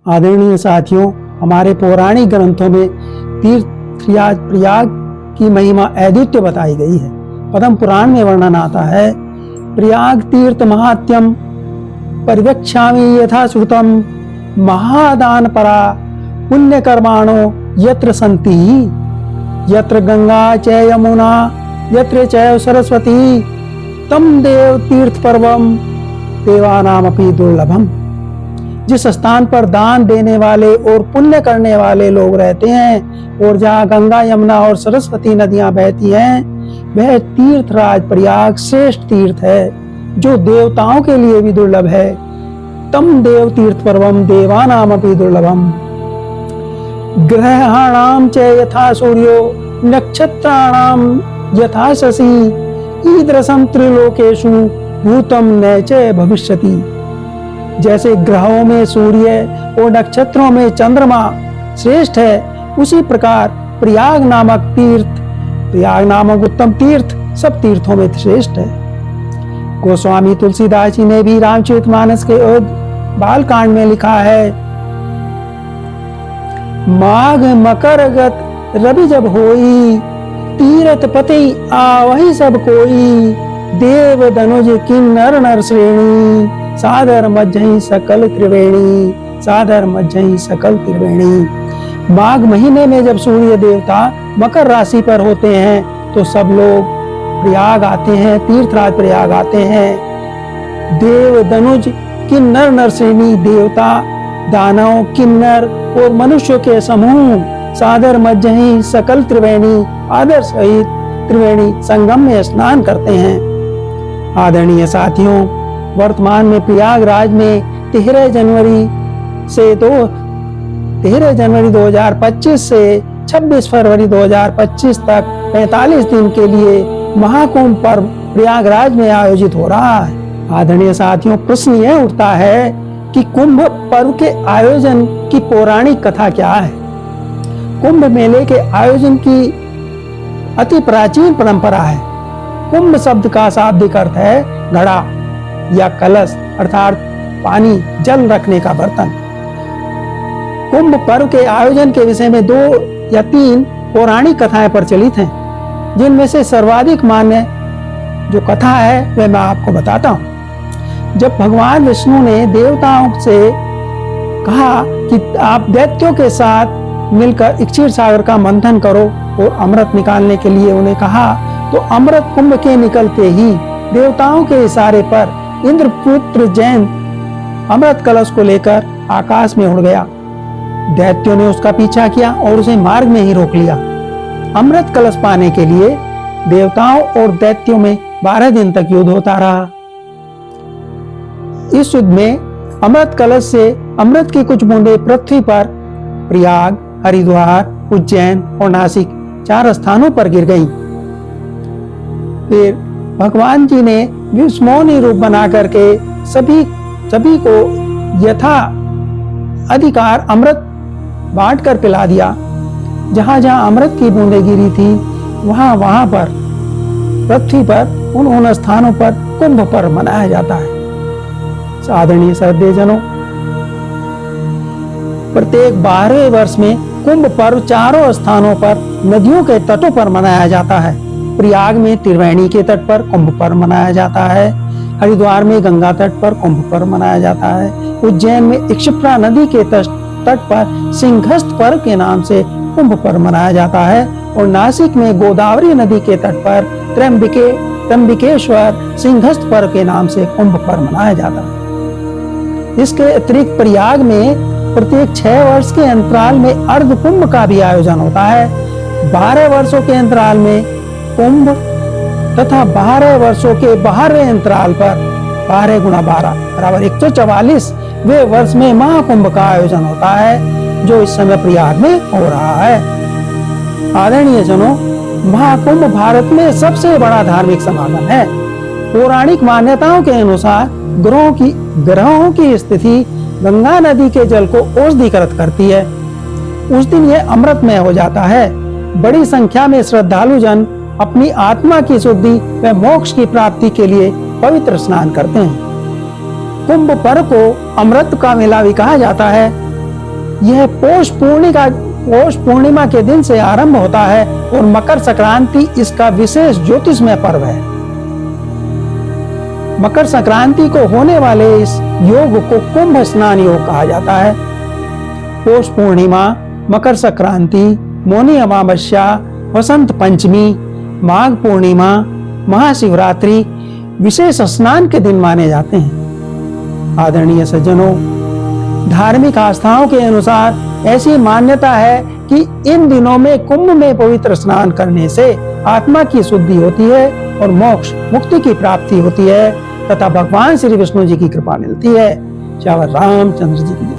आदरणीय साथियों, हमारे पौराणिक ग्रंथों में तीर्थयाज प्रयाग की महिमा अद्वितीय बताई गई है। पद्म पुराण में वर्णन आता है, प्रयाग तीर्थ महात्यम परिवक्ष्यामि यथा श्रुतम महादान परा पुण्य कर्माणो यत्र सन्ति यत्र गंगा च यमुना यत्र च सरस्वती तम देव तीर्थ पर्वम देवानामपि दुर्लभम। जिस स्थान पर दान देने वाले और पुण्य करने वाले लोग रहते हैं और जहाँ गंगा यमुना और सरस्वती नदियां बहती हैं, वह तीर्थराज प्रयाग श्रेष्ठ तीर्थ है जो देवताओं के लिए भी दुर्लभ है। तम देव तीर्थ पर्वम देवानामपि दुर्लभम। ग्रहाणाम च यथा सूर्यो नक्षत्राणाम यथा शशि ईदृशम त्रिलोकेषु भूतम न च भविष्यति। जैसे ग्रहों में सूर्य और नक्षत्रों में चंद्रमा श्रेष्ठ है, उसी प्रकार प्रयाग नामक उत्तम तीर्थ सब तीर्थों में श्रेष्ठ है। गोस्वामी तुलसीदास जी ने भी रामचरितमानस के बालकांड में लिखा है, माघ मकर गत रवि जब होई तीरथ पति आवहि सब कोई देव धनुज किन्नर नर श्रेणी सादर मज्जहि सकल त्रिवेणी सादर मज्जहि सकल त्रिवेणी। माघ महीने में जब सूर्य देवता मकर राशि पर होते हैं तो सब लोग प्रयाग आते हैं, तीर्थराज प्रयाग आते हैं। देव धनुज किन्नर नर श्रेणी देवता दानव किन्नर और मनुष्यों के समूह सादर मज्जहि सकल त्रिवेणी आदर सहित त्रिवेणी संगम में स्नान करते हैं। आदरणीय साथियों, वर्तमान में प्रयागराज में 13 जनवरी 2025 से 26 फरवरी 2025 तक 45 दिन के लिए महाकुंभ पर्व प्रयागराज में आयोजित हो रहा है। आदरणीय साथियों, प्रश्न यह उठता है कि कुंभ पर्व के आयोजन की पौराणिक कथा क्या है। कुंभ मेले के आयोजन की अति प्राचीन परंपरा है। कुंभ शब्द का शाब्दिक अर्थ है घड़ा या कलश, अर्थात पानी जल रखने का बर्तन। कुंभ पर्व के आयोजन के विषय में 2 या 3 पौराणिक कथाएं प्रचलित हैं, जिनमें से सर्वाधिक मान्य जो कथा है वह मैं आपको बताता हूँ। जब भगवान विष्णु ने देवताओं से कहा कि आप दैत्यों के साथ मिलकर क्षीर सागर का मंथन करो और अमृत निकालने के लिए उन्हें कहा, तो अमृत कुंभ के निकलते ही देवताओं के इशारे पर इंद्रपुत्र जैन अमृत कलश को लेकर आकाश में उड़ गया। दैत्यों ने उसका पीछा किया और उसे मार्ग में ही रोक लिया। अमृत कलश पाने के लिए देवताओं और दैत्यों में 12 दिन तक युद्ध होता रहा। इस युद्ध में अमृत कलश से अमृत की कुछ बूंदें पृथ्वी पर प्रयाग, हरिद्वार, उज्जैन और नासिक 4 स्थानों पर गिर गईं। फिर भगवान जी ने विस्मोहनी रूप बना करके सभी को यथा अधिकार अमृत बांट कर पिला दिया। जहां जहां अमृत की बूंदें गिरी थी वहां पर पृथ्वी पर उन स्थानों पर कुंभ पर्व मनाया जाता है। आदरणीय श्रद्धेयजनों, प्रत्येक 12वें वर्ष में कुंभ पर्व 4 स्थानों पर नदियों के तटों पर मनाया जाता है। प्रयाग में त्रिवेणी के तट पर कुंभ पर्व मनाया जाता है। हरिद्वार में गंगा तट पर कुंभ पर्व मनाया जाता है। उज्जैन में क्षिप्रा नदी के तट पर सिंहस्थ पर्व के नाम से कुंभ पर्व मनाया जाता है और नासिक में गोदावरी नदी के तट पर त्र्यंबकेश्वर सिंहस्थ पर्व के नाम से कुंभ पर्व मनाया जाता है। इसके अतिरिक्त प्रयाग में प्रत्येक 6 वर्ष के अंतराल में अर्ध कुंभ का भी आयोजन होता है। 12 वर्षों के अंतराल में कुंभ तथा 12 वर्षों के 12वें अंतराल पर 12 गुणा 12 बराबर 144वें वर्ष में महाकुंभ का आयोजन होता है, जो इस समय प्रयाग में हो रहा है। आदरणीय जनों, महाकुंभ भारत में सबसे बड़ा धार्मिक समागम है। पौराणिक मान्यताओं के अनुसार ग्रहों की स्थिति गंगा नदी के जल को औषधिकृत करती है। उस दिन यह अमृतमय हो जाता है। बड़ी संख्या में श्रद्धालु जन अपनी आत्मा की शुद्धि व मोक्ष की प्राप्ति के लिए पवित्र स्नान करते हैं। कुंभ पर्व को अमृत का मेला भी कहा जाता है। यह पौष पूर्णिमा के दिन से आरंभ होता है और मकर संक्रांति इसका विशेष ज्योतिषमय पर्व है। मकर संक्रांति को होने वाले इस योग को कुंभ स्नान योग कहा जाता है। पौष पूर्णिमा, मकर संक्रांति, मौनी अमावस्या, वसंत पंचमी, माघ पूर्णिमा, महाशिवरात्रि विशेष स्नान के दिन माने जाते हैं। आदरणीय सज्जनों, धार्मिक आस्थाओं के अनुसार ऐसी मान्यता है कि इन दिनों में कुंभ में पवित्र स्नान करने से आत्मा की शुद्धि होती है और मोक्ष मुक्ति की प्राप्ति होती है तथा भगवान श्री विष्णु जी की कृपा मिलती है। श्यावर रामचंद्र जी की